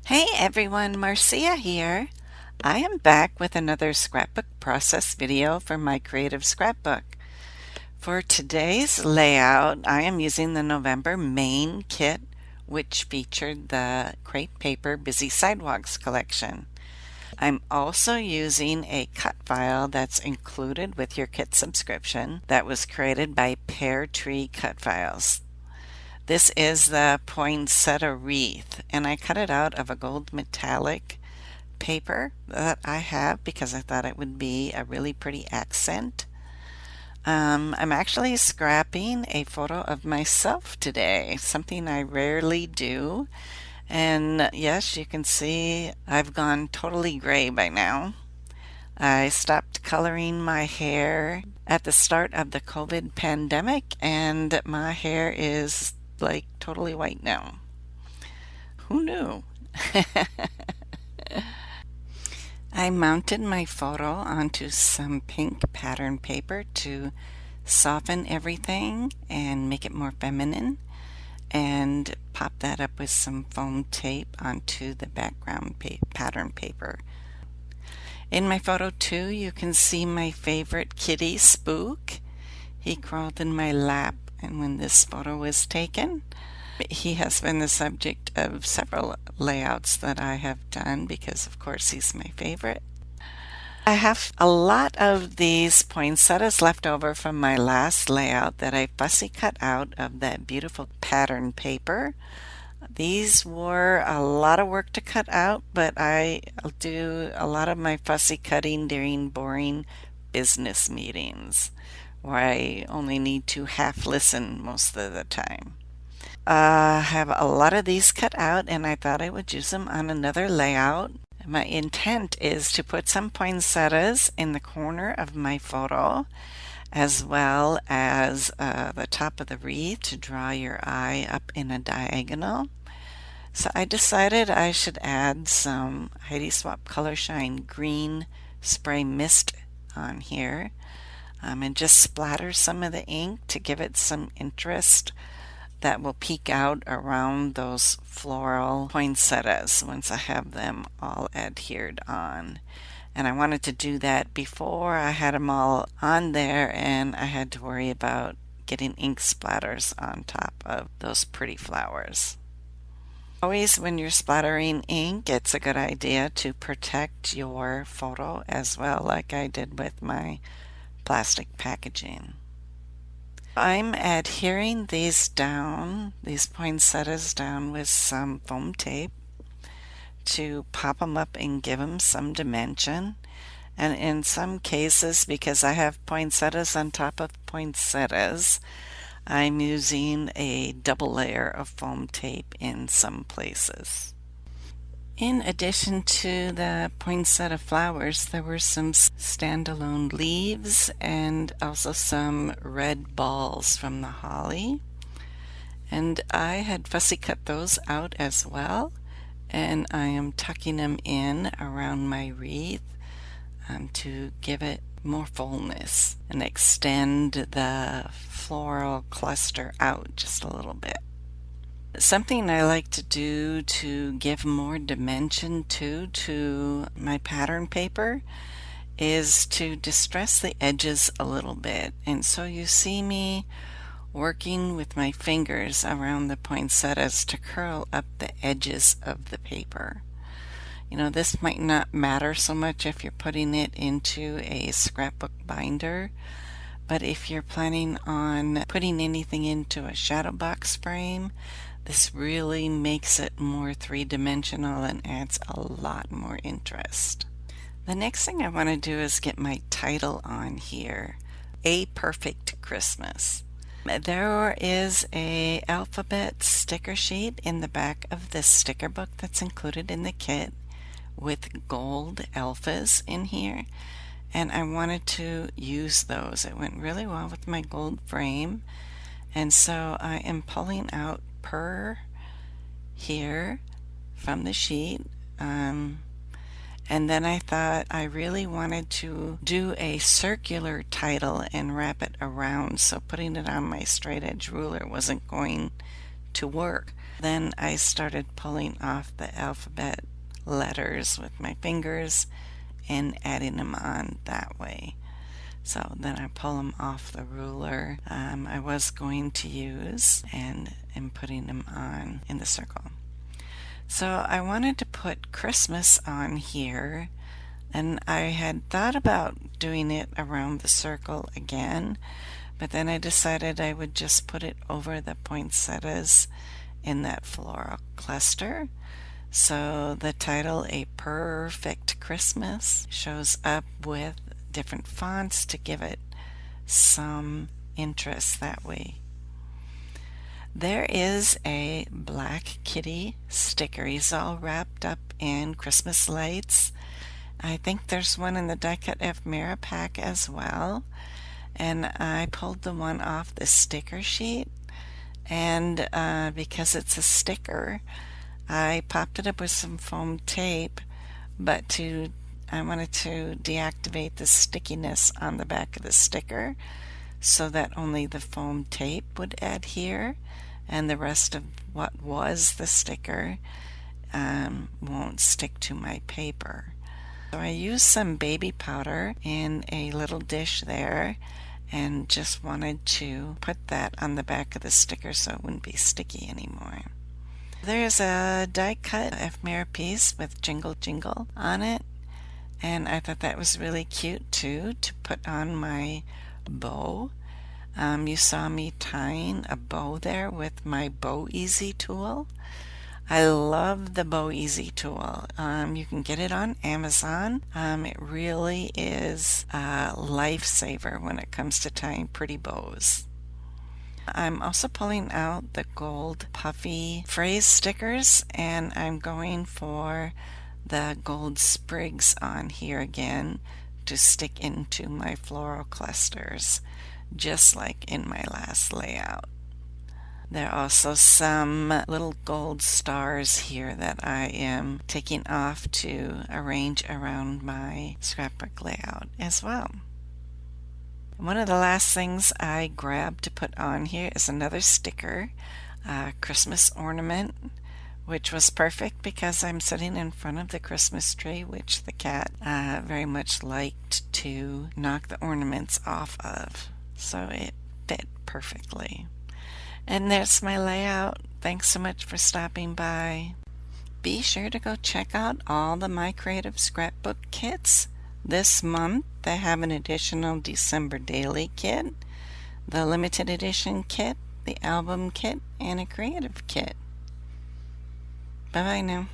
Hey everyone, Marcia here. I am back with another scrapbook process video for My Creative Scrapbook. For today's layout, I am using the November main kit, which featured the Crate Paper Busy Sidewalks collection. I'm also using a cut file that's included with your kit subscription that was created by PearTree Cut Files. This is the Poinsettia Wreath, and I cut it out of a gold metallic paper that I have because I thought it would be a really pretty accent. I'm actually scrapping a photo of myself today, something I rarely do. And yes, you can see I've gone totally gray by now. I stopped coloring my hair at the start of the COVID pandemic, and my hair is like totally white now. Who knew? I mounted my photo onto some pink pattern paper to soften everything and make it more feminine, and pop that up with some foam tape onto the background pattern paper. In my photo too, you can see my favorite kitty, Spook. He crawled in my lap, and when this photo was taken, he has been the subject of several layouts that I have done because, of course, he's my favorite. I have a lot of these poinsettias left over from my last layout that I fussy cut out of that beautiful pattern paper. These were a lot of work to cut out, but I'll do a lot of my fussy cutting during boring business meetings, where I only need to half listen most of the time. I have a lot of these cut out, and I thought I would use them on another layout. My intent is to put some poinsettias in the corner of my photo, as well as the top of the wreath to draw your eye up in a diagonal. So I decided I should add some Heidi Swapp Color Shine Green Spray Mist on here. And just splatter some of the ink to give it some interest that will peek out around those floral poinsettias once I have them all adhered on. And I wanted to do that before I had them all on there and I had to worry about getting ink splatters on top of those pretty flowers. Always when you're splattering ink, it's a good idea to protect your photo as well, like I did with my plastic packaging. I'm adhering these poinsettias down with some foam tape to pop them up and give them some dimension. And in some cases, because I have poinsettias on top of poinsettias, I'm using a double layer of foam tape in some places. In addition to the poinsettia flowers, there were some standalone leaves and also some red balls from the holly. And I had fussy cut those out as well, and I am tucking them in around my wreath to give it more fullness and extend the floral cluster out just a little bit. Something I like to do to give more dimension to my pattern paper is to distress the edges a little bit. And so you see me working with my fingers around the poinsettias to curl up the edges of the paper. You know, this might not matter so much if you're putting it into a scrapbook binder, but if you're planning on putting anything into a shadow box frame, this really makes it more three-dimensional and adds a lot more interest. The next thing I want to do is get my title on here, A Purrfect Christmas. There is a alphabet sticker sheet in the back of this sticker book that's included in the kit with gold alphas in here, and I wanted to use those. It went really well with my gold frame, and so I am pulling out Purr here from the sheet, and then I thought I really wanted to do a circular title and wrap it around, so putting it on my straight edge ruler wasn't going to work. Then I started pulling off the alphabet letters with my fingers and adding them on that way. So then I pull them off the ruler I was going to use and am putting them on in the circle. So I wanted to put Christmas on here, and I had thought about doing it around the circle again, but then I decided I would just put it over the poinsettias in that floral cluster. So the title, A Purrfect Christmas, shows up with different fonts to give it some interest that way. There is a black kitty sticker. He's all wrapped up in Christmas lights. I think there's one in the die cut ephemera pack as well. And I pulled the one off the sticker sheet, and because it's a sticker, I popped it up with some foam tape, but I wanted to deactivate the stickiness on the back of the sticker so that only the foam tape would adhere and the rest of what was the sticker won't stick to my paper. So I used some baby powder in a little dish there and just wanted to put that on the back of the sticker so it wouldn't be sticky anymore. There's a die cut ephemera piece with Jingle Jingle on it, and I thought that was really cute too to put on my bow. You saw me tying a bow there with my Bow Easy tool. I love the Bow Easy tool. You can get it on Amazon. It really is a lifesaver when it comes to tying pretty bows. I'm also pulling out the gold puffy phrase stickers, and I'm going for the gold sprigs on here again to stick into my floral clusters, just like in my last layout. There are also some little gold stars here that I am taking off to arrange around my scrapbook layout as well. One of the last things I grabbed to put on here is another sticker, a Christmas ornament, which was perfect because I'm sitting in front of the Christmas tree, which the cat very much liked to knock the ornaments off of. So it fit perfectly. And there's my layout. Thanks so much for stopping by. Be sure to go check out all the My Creative Scrapbook kits. This month they have an additional December Daily kit, the limited edition kit, the album kit, and a creative kit. Bye bye now.